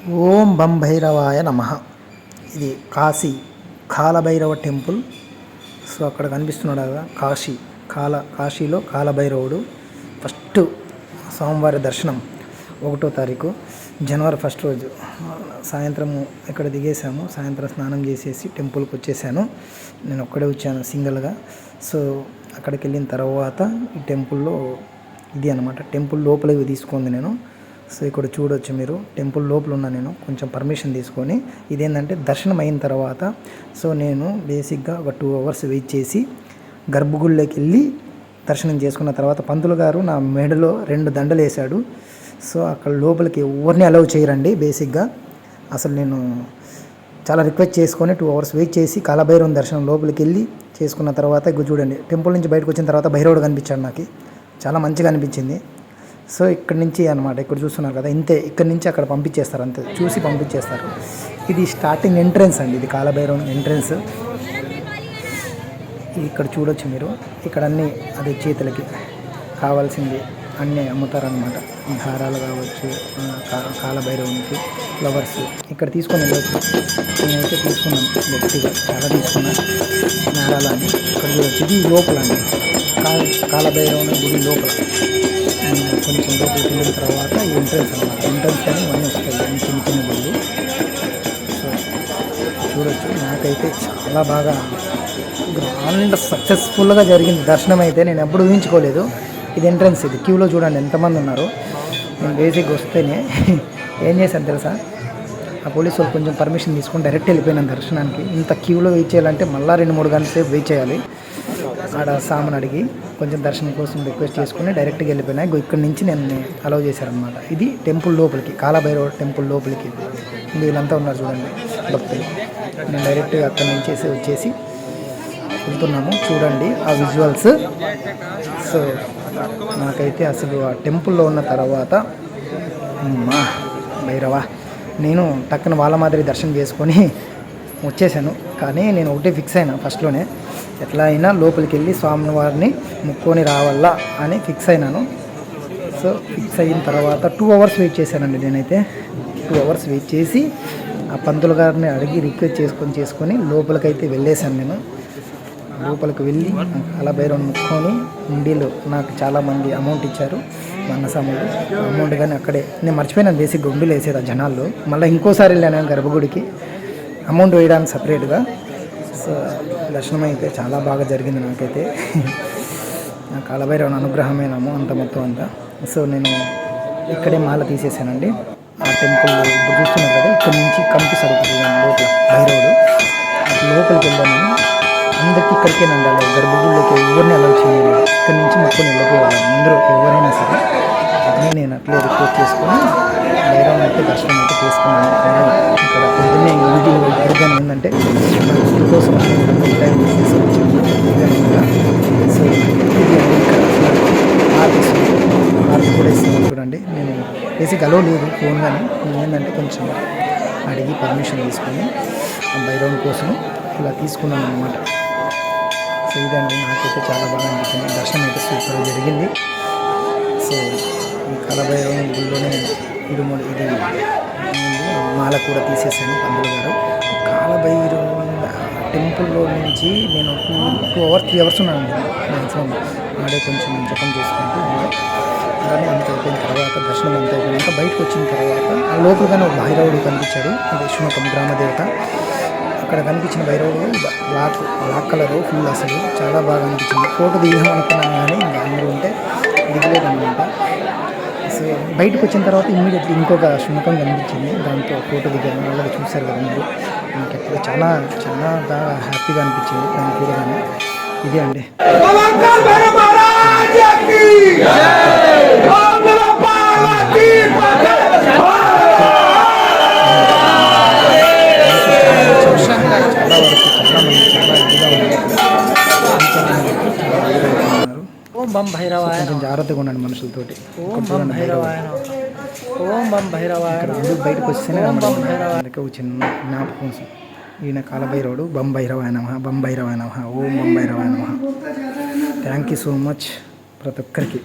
ఓం బం భైరవాయ నమః. ఇది Kashi Kalabhairava temple. So అక్కడ కనిపిస్తున్నాడు కదా కాశీలో కాలభైరవుడు. ఫస్ట్ సోమవారి దర్శనం 1వ తారీఖు జనవరి 1 రోజు సాయంత్రము ఇక్కడ దిగేసాము. సాయంత్రం స్నానం చేసేసి టెంపుల్కి వచ్చేసాను. నేను ఒక్కడే వచ్చాను సింగిల్గా. సో అక్కడికి వెళ్ళిన తర్వాత ఈ టెంపుల్లో ఇది అనమాట, టెంపుల్ లోపలికి తీసుకుంది నేను. సో ఇక్కడ చూడొచ్చు మీరు, టెంపుల్ లోపల ఉన్నా నేను. కొంచెం పర్మిషన్ తీసుకొని ఇదేంటంటే దర్శనం అయిన తర్వాత సో నేను బేసిక్గా ఒక 2 hours వెయిట్ చేసి గర్భగుడిలోకి వెళ్ళి దర్శనం చేసుకున్న తర్వాత పంతులు గారు నా మెడలో 2 దండలు వేశాడు. సో అక్కడ లోపలికి ఎవరిని అలౌ చేయరండి బేసిక్గా. అసలు నేను చాలా రిక్వెస్ట్ చేసుకొని 2 hours వెయిట్ చేసి కాలభైరవుని దర్శనం లోపలికి వెళ్ళి చేసుకున్న తర్వాత ఇక చూడండి, టెంపుల్ నుంచి బయటకు వచ్చిన తర్వాత భైరవుడు కనిపించాడు. నాకు చాలా మంచిగా అనిపించింది. సో ఇక్కడ నుంచి అనమాట, ఇక్కడ చూస్తున్నారు కదా, ఇంతే. ఇక్కడ నుంచి అక్కడ పంపించేస్తారు, అంతే చూసి పంపించేస్తారు. ఇది స్టార్టింగ్ ఎంట్రన్స్ అండి, ఇది కాలభైరవుని ఎంట్రన్స్. ఇక్కడ చూడొచ్చు మీరు, ఇక్కడ అన్నీ అదే చేతులకి కావాల్సింది అన్నీ అమ్ముతారనమాట. దారాలు కావచ్చు, కాలభైరవునికి ఫ్లవర్స్ ఇక్కడ తీసుకొని వెళ్ళవచ్చు. నేనైతే తీసుకున్నాను గట్టిగా, చాలా తీసుకున్నాను నేరాలని. ఇక్కడ చూడవచ్చు, ఇది లోపల అండి కాలభైరవుని గుడి లోపల. కొంచెం లోపలికి వెళ్ళిన తర్వాత ఎంట్రన్స్ అనమాట. ఎంట్రన్స్ కానీ ఇవన్నీ వస్తాయి, చిన్న చిన్న గుళ్ళు. సో చూడొచ్చు, నాకైతే చాలా బాగా గ్రాండ్ సక్సెస్ఫుల్గా జరిగింది దర్శనం. అయితే నేను ఎప్పుడు ఊహించుకోలేదు. ఇది ఎంట్రన్స్, ఇది క్యూలో చూడండి ఎంతమంది ఉన్నారు. నేను బేసిక్గా వస్తేనే ఏం చేశాను తెలుసా, ఆ పోలీసు వాళ్ళు కొంచెం పర్మిషన్ తీసుకొని డైరెక్ట్ వెళ్ళిపోయినాను దర్శనానికి. ఇంత క్యూలో వెయిట్ చేయాలంటే మళ్ళీ 2-3 గంటల సేపు వెయిట్ చేయాలి. ఆడ సామాన్ అడిగి కొంచెం దర్శనం కోసం రిక్వెస్ట్ చేసుకుని డైరెక్ట్గా వెళ్ళిపోయినా. ఇక్కడ నుంచి నేను అలౌ చేశారనమాట. ఇది టెంపుల్ లోపలికి, కాలభైరవ టెంపుల్ లోపలికి. వీళ్ళంతా ఉన్నారు చూడండి భక్తులు. నేను డైరెక్ట్గా అక్కడి నుంచి వచ్చేసి వెళ్తున్నాము. చూడండి ఆ విజువల్స్. సో నాకైతే అసలు ఆ టెంపుల్లో ఉన్న తర్వాత మా భైరవా, నేను టక్కున వాళ్ళ మాదిరి దర్శనం చేసుకొని వచ్చేసాను. కానీ నేను ఒకటే ఫిక్స్ అయినా ఫస్ట్లోనే, ఎట్లా అయినా లోపలికి వెళ్ళి స్వామివారిని ముక్కొని రావాలా అని ఫిక్స్ అయినాను. సో ఫిక్స్ అయిన తర్వాత 2 hours వెయిట్ చేశానండి నేనైతే. 2 hours వెయిట్ చేసి ఆ పంతులు గారిని అడిగి రిక్వెస్ట్ చేసుకొని లోపలికైతే వెళ్ళేశాను నేను. లోపలికి వెళ్ళి కాలభైరవుని ముక్కొని ఉండిలో నాకు చాలామంది అమౌంట్ ఇచ్చారు, మా అన్నసాములు. అమౌంట్ కానీ అక్కడే నేను మర్చిపోయినాను బేసిక్గా ఉండిలో వేసేది ఆ జనాల్లో. మళ్ళీ ఇంకోసారి వెళ్ళాను గర్భగుడికి అమౌంట్ వేయడానికి సపరేట్గా. సో దర్శనం అయితే చాలా బాగా జరిగింది నాకైతే. నా కాలభైరవుని అనుగ్రహమేనాము అంత మొత్తం అంతా. సో నేను ఇక్కడే మాల తీసేసానండి. ఆ టెంపుల్ ఇప్పుడు చూస్తున్నారు కదా, ఇక్కడ నుంచి కనిపిస్తాడు లోపల భైరవుడు. లోపలికి వెళ్ళాను. అందరికీ ఇక్కడికే ఉండాలి, గర్భగుడిలోకి ఎవరిని అలౌ చేయాలి. ఇక్కడి నుంచి మొత్తం వెళ్ళిపోవాలి అందరూ, ఎవరైనా సరే. అదే నేను అట్లే రిక్వెస్ట్ చేసుకొని భైరవుని అయితే దర్శనం అయితే చేసుకున్నాను. ఇక్కడ పొద్దున్నే ఎదురుగా ఏంటంటే ఫుడ్ కోసం టైం తీసుకొచ్చాను. సో ఇది ఇక్కడ ఆర్తి కూడా ఇస్తున్నాను చూడండి. నేను బేసిక్ అలో లేదు ఫోన్, కానీ నేను ఏంటంటే కొంచెం అడిగి పర్మిషన్ తీసుకొని భైరవుని కోసం ఇలా తీసుకున్నాను అన్నమాట. సో ఇదండి, నాకైతే చాలా బాగా అనిపించింది. దర్శనం అయితే సూపర్ జరిగింది. సో ఈ కాలభైరవుని గుడిలోనే ఇది మాల కూడా తీసేసాను పంతులు గారు. కాలభైరవుని టెంపుల్లో నుంచి నేను 2 hours 3 hours ఉన్నానండి మ్యాక్సిమం. ఆడే కొంచెం జపం చేసుకుంటూ అలానే అంత అయిపోయిన తర్వాత దర్శనం అంతా అయిపోయినాక బయటకు వచ్చిన తర్వాత ఆ లోపలగానే ఒక భైరవుడు కనిపించాడు. అది శునకం గ్రామదేవత. అక్కడ కనిపించిన భైరవుడు బ్లాక్ కలరు ఫుల్, అసలు చాలా బాగా అనిపించింది. ఫోటో దిగాం అనుకున్నాను కానీ ఇంకా అందరూ ఉంటే దిగలేదు అనమాట. సో బయటకు వచ్చిన తర్వాత ఇమ్మీడియట్లీ ఇంకొక శునకం కనిపించింది, దాంతో ఫోటో దిగాను. అలాగే చూశారు కదా మీరు. నాకు ఎప్పుడు చాలా చాలా బాగా హ్యాపీగా అనిపించింది దాన్ని చూడగానే. ఇదే అండి. ఓం బం భైరవాయ. కొంచెం జాగ్రత్తగా ఉండండి మనుషులతోటి. ఓం బం భైరవాయ, ఓం బం భైరవాయ. ఇక్కడ బయటకు వస్తేనే ఒక చిన్న జ్ఞాపకం. ఈయన కాలభైరవుడు. బం భైరవాయ నమః, బం భైరవాయ నమః, ఓం బం భైరవాయ నమః. థ్యాంక్ యూ సో మచ్ ప్రతి ఒక్కరికి.